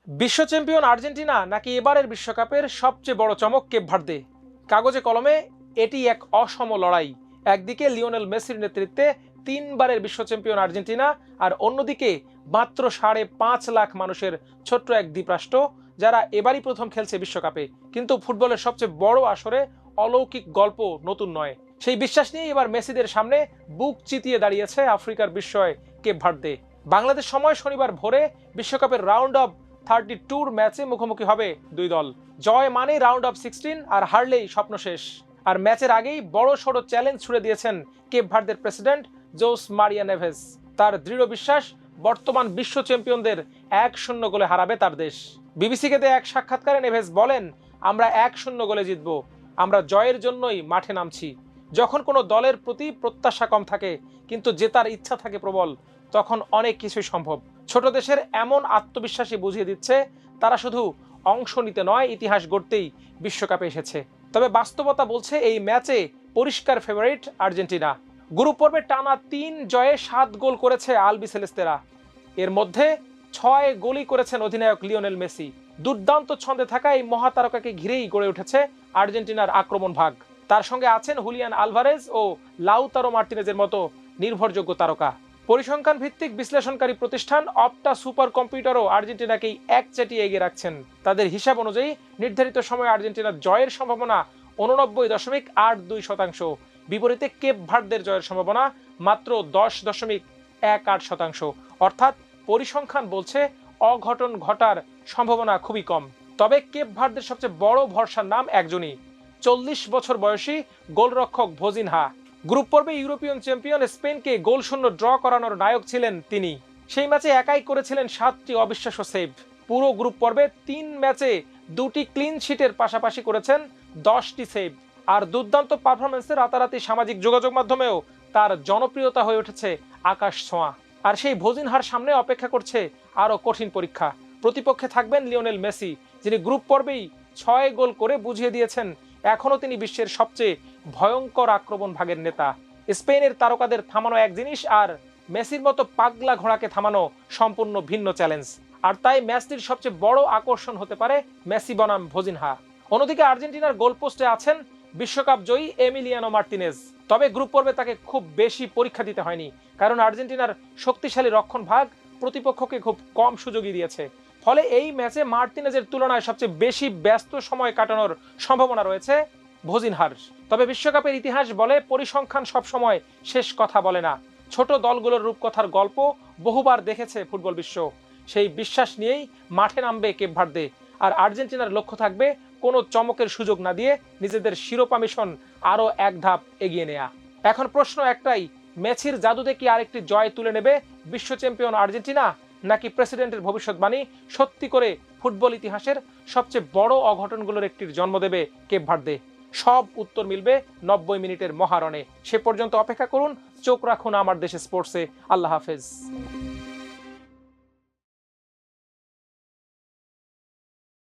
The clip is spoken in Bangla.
বিশ্ব চ্যাম্পিয়ন আর্জেন্টিনা নাকি এবারের বিশ্বকাপের সবচেয়ে বড় চমক কেপ ভার্দে? কাগজে কলমে এটি এক অসম লড়াই। একদিকে লিওনেল মেসির নেতৃত্বে 3বারের বিশ্ব চ্যাম্পিয়ন আর্জেন্টিনা, আর অন্যদিকে মাত্র 5.5 লাখ মানুষের ছোট্ট এক দ্বীপরাষ্ট্র যারা এবারই প্রথম খেলছে বিশ্বকাপে। কিন্তু ফুটবলের সবচেয়ে বড় আসরে অলৌকিক গল্প নতুন নয়। সেই বিশ্বাস নিয়ে এবার মেসিদের সামনে বুক চিতিয়ে দাঁড়িয়েছে আফ্রিকার বিস্ময় কেপ ভার্দে। বাংলাদেশ সময় শনিবার ভোরে বিশ্বকাপের রাউন্ড অফ 32 ম্যাচে মুখোমুখি হবে দুই দল। জয় মানেই রাউন্ড অফ 16, আর হারলেই স্বপ্ন শেষ। আর ম্যাচের আগেই বড় সড়ো চ্যালেঞ্জ ছুড়ে দিয়েছেন কেপ ভার্দের প্রেসিডেন্ট জোস মারিয়া নেভেস। তার দৃঢ় বিশ্বাস বর্তমান বিশ্ব চ্যাম্পিয়নদের 1-0 গোলে হারাবে তার দেশ। বিবিসিকে দেয়া এক সাক্ষাৎকারে নেভেস বলেন, আমরা 1-0 গোলে জিতব, আমরা জয়ের জন্যই মাঠে নামছি। যখন কোনো দলের প্রতি প্রত্যাশা কম থাকে কিন্তু জেতার ইচ্ছা থাকে প্রবল, তখন অনেক কিছুই সম্ভব। ছোট দেশের এমন আত্মবিশ্বাসী বুঝিয়ে দিচ্ছে তারা শুধু অংশ নিতে নয়, ইতিহাস গড়তেই বিশ্বকাপে এসেছে। তবে বাস্তবতা বলছে এই ম্যাচে পরিষ্কার ফেভারিট আর্জেন্টিনা। গ্রুপ পর্বে টানা 3 জয়ে 7 গোল করেছে আলবিসেলেস্তেরা। এর মধ্যে 6 গোলই করেছেন অধিনায়ক লিওনেল মেসি। দুর্দান্ত ছন্দে থাকা এই মহাতারকাকে ঘিরেই গড়ে উঠেছে আর্জেন্টিনার আক্রমণ ভাগ। তার সঙ্গে আছেন হুলিয়ান আলভারেজ ও লাউতারো মার্টিনেজের মতো নির্ভরযোগ্য তারকা। পরিসংখ্যান ভিত্তিক বিশ্লেষণকারী প্রতিষ্ঠান অপটা সুপার কম্পিউটারও আর্জেন্টিনাকেই একচেটিয়া এগিয়ে রাখছেন। তাদের হিসাব অনুযায়ী নির্ধারিত সময়ে আর্জেন্টিনার জয়ের সম্ভাবনা 89.82%। বিপরীতে কেপ ভার্দের জয়ের সম্ভাবনা মাত্র 10.18%। অর্থাৎ পরিসংখ্যান বলছে অঘটন ঘটার সম্ভাবনা খুবই কম। তবে কেপ ভার্দের সবচেয়ে বড় ভরসার নাম একজনই, 40 বছর বয়সী গোলরক্ষক ভোজিনহা। গ্রুপ পর্বে ইউরোপিয়ান চ্যাম্পিয়ন স্পেনকে গোলশূন্য ড্র করানোর নায়ক ছিলেন তিনি। সেই ম্যাচে একাই করেছিলেন 7টি অবিশ্বাস্য সেভ। পুরো গ্রুপ পর্বে 3 ম্যাচে 2টি ক্লিন শিটের পাশাপাশি করেছেন 10টি সেভ। আর দুর্দান্ত পারফরমেন্সে রাতারাতি সামাজিক যোগাযোগ মাধ্যমেও তার জনপ্রিয়তা হয়ে উঠেছে আকাশ ছোঁয়া। আর সেই ভোজিনহার সামনে অপেক্ষা করছে আরও কঠিন পরীক্ষা। প্রতিপক্ষে থাকবেন লিওনেল মেসি, যিনি গ্রুপ পর্বেই 6 গোল করে বুঝিয়ে দিয়েছেন এখনও তিনি বিশ্বের সবচেয়ে ভয়ঙ্কর আক্রমণ ভাগের নেতা। স্পেনের তারকাদের থামানো এক জিনিস, আর মেসির মতো পাগলা ঘোড়াকে থামানো সম্পূর্ণ ভিন্ন চ্যালেঞ্জ। আর তাই ম্যাচটির সবচেয়ে বড় আকর্ষণ হতে পারে মেসি বনাম ভোজিনহা। অন্যদিকে আর্জেন্টিনার গোলপোস্টে আছেন বিশ্বকাপ জয়ী এমিলিয়ানো মার্টিনেজ। তবে গ্রুপ পর্বে তাকে খুব বেশি পরীক্ষা দিতে হয়নি, কারণ আর্জেন্টিনার শক্তিশালী রক্ষণ ভাগ প্রতিপক্ষকে খুব কম সুযোগই দিয়েছে। ফলে এই ম্যাচে মার্টিনেজের তুলনায় সবচেয়ে বেশি ব্যস্ত সময় কাটানোর সম্ভাবনা রয়েছে ভোজিনহার। তবে বিশ্বকাপের ইতিহাস বলে পরিসংখ্যান সবসময় শেষ কথা বলে না। ছোট দলগুলোর রূপকথার গল্প বহুবার দেখেছে ফুটবল বিশ্ব। সেই বিশ্বাস নিয়েই মাঠে নামবে কেপ ভার্দে। আর আর্জেন্টিনার লক্ষ্য থাকবে কোনো চমকের সুযোগ না দিয়ে নিজেদের শিরোপা মিশন আরও এক ধাপ এগিয়ে নেয়া। এখন প্রশ্ন একটাই, মেসির জাদুতে কি আরেকটি জয় তুলে নেবে বিশ্ব চ্যাম্পিয়ন আর্জেন্টিনা, নাকি প্রেসিডেন্টের ভবিষ্যৎবাণী সত্যি করে ফুটবল ইতিহাসের সবচেয়ে বড় অঘটনগুলোর একটির জন্ম দেবে কেপ ভার্দে? সব উত্তর মিলবে 90 মিনিটের মহারণে। সে পর্যন্ত অপেক্ষা করুন, চোখ রাখুন আমার দেশে স্পোর্টসে। আল্লাহ হাফেজ।